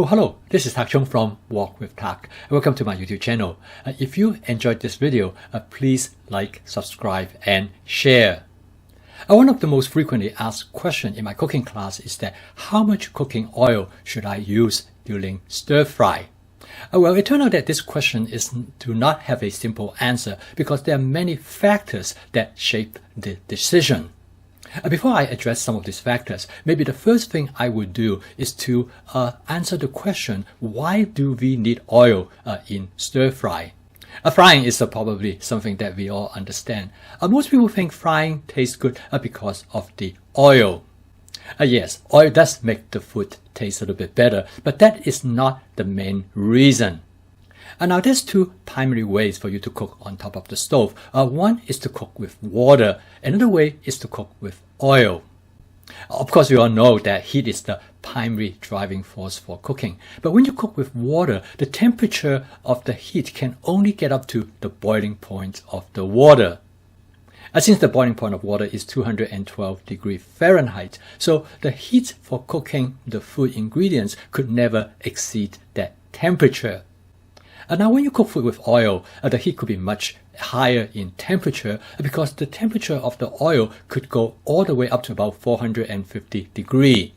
Oh, hello, this is Tak Chung from Walk with Tak. Welcome to my YouTube channel. If you enjoyed this video, please like, subscribe, and share. One of the most frequently asked questions in my cooking class is that how much cooking oil should I use during stir fry? Well, it turned out that this question do not have a simple answer because there are many factors that shape the decision. Before I address some of these factors, maybe the first thing I would do is to answer the question, why do we need oil in stir fry? Frying is probably something that we all understand. Most people think frying tastes good because of the oil. Yes, oil does make the food taste a little bit better, but that is not the main reason. Now, there's two primary ways for you to cook on top of the stove. One is to cook with water. Another way is to cook with oil. Of course, we all know that heat is the primary driving force for cooking. But when you cook with water, the temperature of the heat can only get up to the boiling point of the water. Since the boiling point of water is 212 degrees Fahrenheit, so the heat for cooking the food ingredients could never exceed that temperature. Now, when you cook food with oil, the heat could be much higher in temperature because the temperature of the oil could go all the way up to about 450 degrees.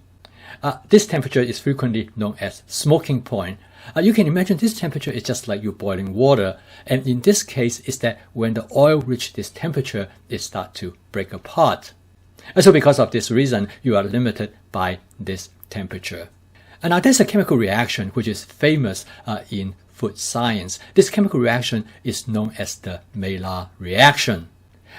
This temperature is frequently known as smoking point. You can imagine this temperature is just like you boiling water, and in this case is that when the oil reaches this temperature, it starts to break apart. So because of this reason, you are limited by this temperature. Now, there's a chemical reaction which is famous in food science. This chemical reaction is known as the Maillard reaction.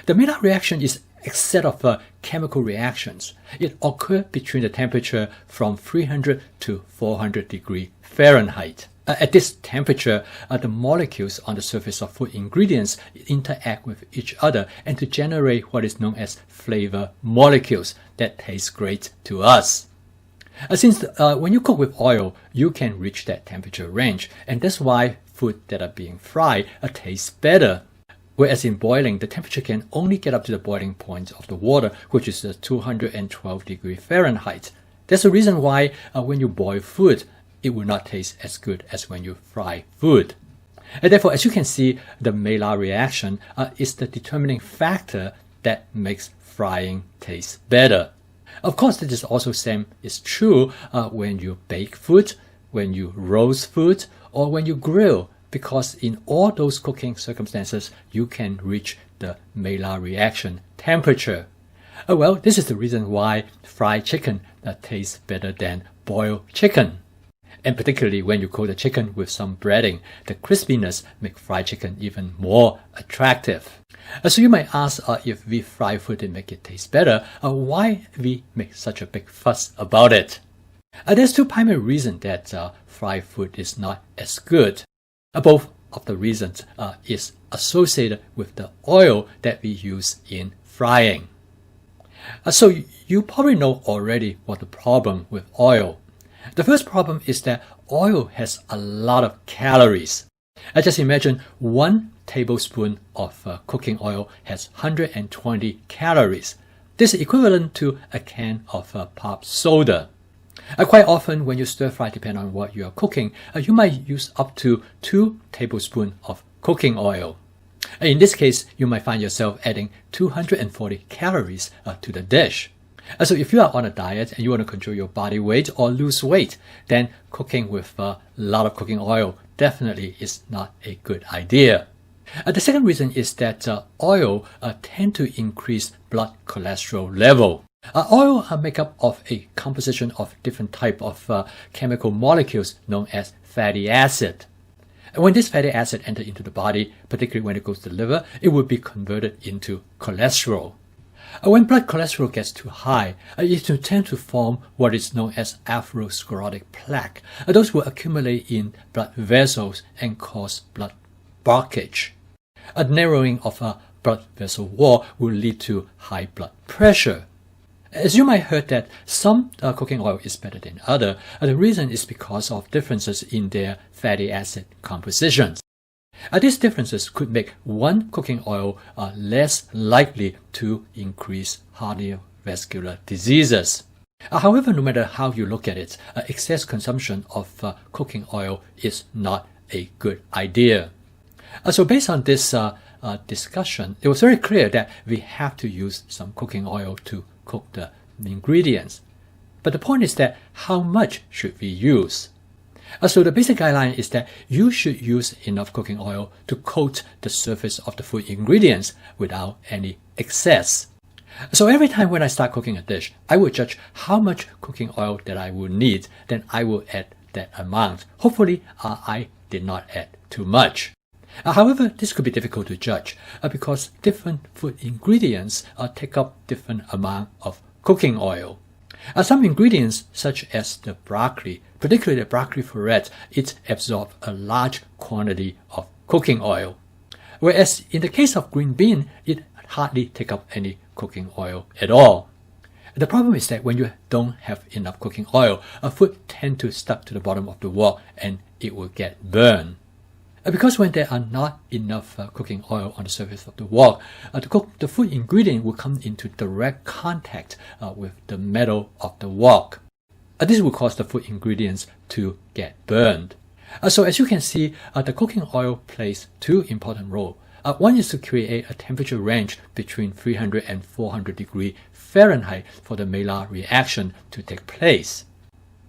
The Maillard reaction is a set of chemical reactions. It occurs between the temperature from 300 to 400 degrees Fahrenheit. At this temperature, the molecules on the surface of food ingredients interact with each other and to generate what is known as flavor molecules that taste great to us. Since when you cook with oil, you can reach that temperature range, and that's why food that are being fried tastes better. Whereas in boiling, the temperature can only get up to the boiling point of the water, which is 212 degrees Fahrenheit. That's the reason why when you boil food, it will not taste as good as when you fry food. And therefore, as you can see, the Maillard reaction is the determining factor that makes frying taste better. Of course, this is also same is true when you bake food, when you roast food, or when you grill, because in all those cooking circumstances, you can reach the Maillard reaction temperature. Well, this is the reason why fried chicken tastes better than boiled chicken. And particularly when you coat the chicken with some breading, the crispiness makes fried chicken even more attractive. So you might ask if we fry food and make it taste better, why we make such a big fuss about it? There's two primary reasons that fried food is not as good. Both of the reasons is associated with the oil that we use in frying. So you probably know already what the problem with oil. The first problem is that oil has a lot of calories. Just imagine 1 tablespoon of cooking oil has 120 calories. This is equivalent to a can of pop soda. Quite often when you stir fry, depending on what you are cooking, you might use up to 2 tablespoons of cooking oil. In this case, you might find yourself adding 240 calories to the dish. So if you are on a diet and you want to control your body weight or lose weight, then cooking with a lot of cooking oil definitely is not a good idea. The second reason is that oil tend to increase blood cholesterol level. Oil are made up of a composition of different type of chemical molecules known as fatty acid. When this fatty acid enters into the body, particularly when it goes to the liver, it will be converted into cholesterol. When blood cholesterol gets too high, it will tend to form what is known as atherosclerotic plaque. Those will accumulate in blood vessels and cause blood blockage. A narrowing of a blood vessel wall will lead to high blood pressure. As you might heard that some cooking oil is better than other, the reason is because of differences in their fatty acid compositions. These differences could make one cooking oil less likely to increase cardiovascular diseases. However, no matter how you look at it, excess consumption of cooking oil is not a good idea. So based on this discussion, it was very clear that we have to use some cooking oil to cook the ingredients. But the point is that how much should we use? So the basic guideline is that you should use enough cooking oil to coat the surface of the food ingredients without any excess. So every time when I start cooking a dish, I will judge how much cooking oil that I will need, then I will add that amount. Hopefully, I did not add too much. However, this could be difficult to judge because different food ingredients take up different amount of cooking oil. Some ingredients, such as the broccoli, particularly the broccoli florets, it absorbs a large quantity of cooking oil. Whereas in the case of green bean, it hardly take up any cooking oil at all. The problem is that when you don't have enough cooking oil, a food tends to stuck to the bottom of the wok and it will get burned. Because when there are not enough cooking oil on the surface of the wok, the food ingredient will come into direct contact with the metal of the wok. This will cause the food ingredients to get burned. So as you can see, the cooking oil plays two important roles. One is to create a temperature range between 300 and 400 degrees Fahrenheit for the Maillard reaction to take place.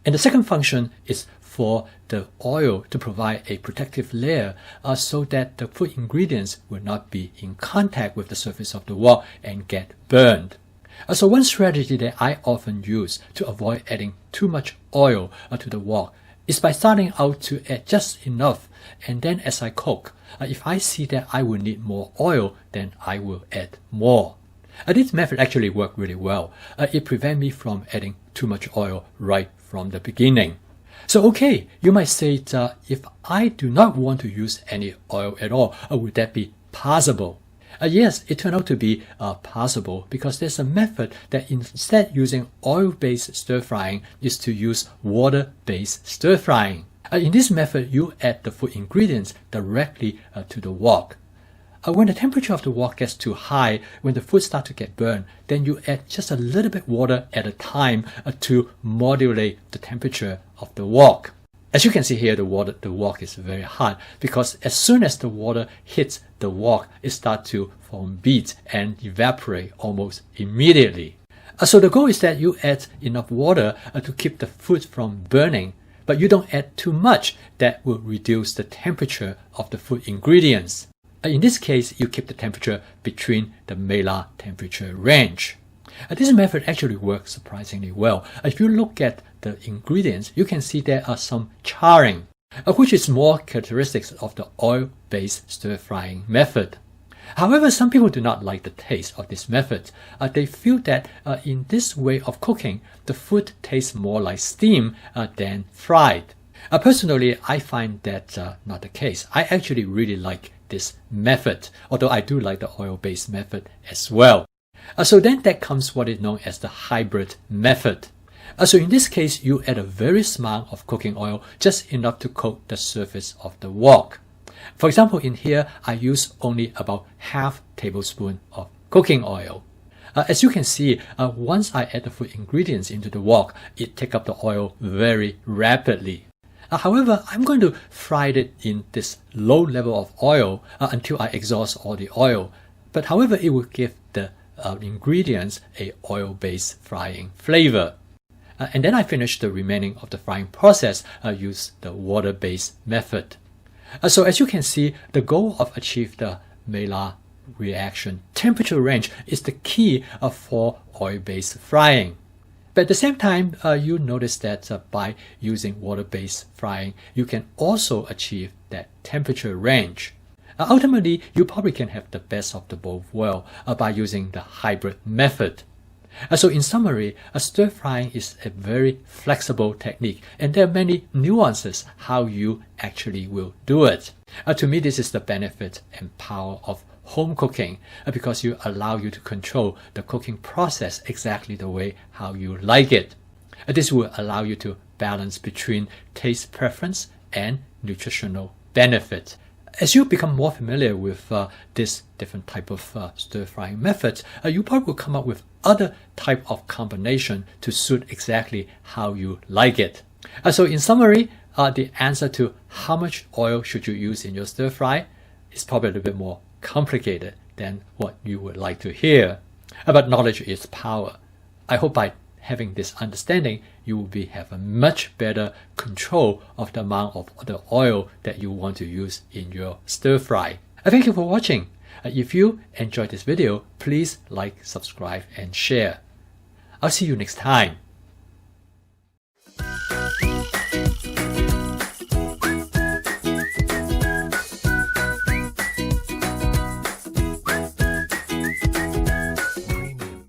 And the second function is for the oil to provide a protective layer so that the food ingredients will not be in contact with the surface of the wok and get burned. So one strategy that I often use to avoid adding too much oil to the wok is by starting out to add just enough, and then as I cook, if I see that I will need more oil, then I will add more. This method actually worked really well. It prevents me from adding too much oil right from the beginning. So okay, you might say if I do not want to use any oil at all, would that be possible? Yes, it turned out to be possible because there's a method that instead using oil-based stir-frying is to use water-based stir-frying. In this method, you add the food ingredients directly to the wok. When the temperature of the wok gets too high, when the food starts to get burned, then you add just a little bit water at a time to modulate the temperature of the wok. As you can see here, the wok is very hot because as soon as the water hits the wok, it starts to form beads and evaporate almost immediately. So the goal is that you add enough water to keep the food from burning, but you don't add too much that will reduce the temperature of the food ingredients. In this case, you keep the temperature between the Mela temperature range. This method actually works surprisingly well. If you look at the ingredients, you can see there are some charring, which is more characteristics of the oil-based stir-frying method. However, some people do not like the taste of this method. They feel that in this way of cooking, the food tastes more like steam than fried. Personally, I find that not the case. I actually really like this method, although I do like the oil-based method as well. So then that comes what is known as the hybrid method. So in this case, you add a very small amount of cooking oil, just enough to coat the surface of the wok. For example, in here, I use only about half tablespoon of cooking oil. As you can see, once I add the food ingredients into the wok, it takes up the oil very rapidly. However, I'm going to fry it in this low level of oil until I exhaust all the oil. But however, it will give the ingredients a oil-based frying flavor. And then I finish the remaining of the frying process, use the water-based method. So as you can see, the goal of achieve the Maillard reaction temperature range is the key for oil-based frying. But at the same time, you notice that by using water-based frying, you can also achieve that temperature range. Ultimately, you probably can have the best of the both worlds by using the hybrid method. So in summary, stir frying is a very flexible technique, and there are many nuances how you actually will do it. To me, this is the benefit and power of home cooking because you allow you to control the cooking process exactly the way how you like it. This will allow you to balance between taste preference and nutritional benefit. As you become more familiar with this different type of stir-frying methods, you probably will come up with other type of combination to suit exactly how you like it. So in summary, the answer to how much oil should you use in your stir-fry is probably a little bit more complicated than what you would like to hear. But knowledge is power. I hope by having this understanding, you will have a much better control of the amount of the oil that you want to use in your stir fry. Thank you for watching. If you enjoyed this video, please like, subscribe, and share. I'll see you next time.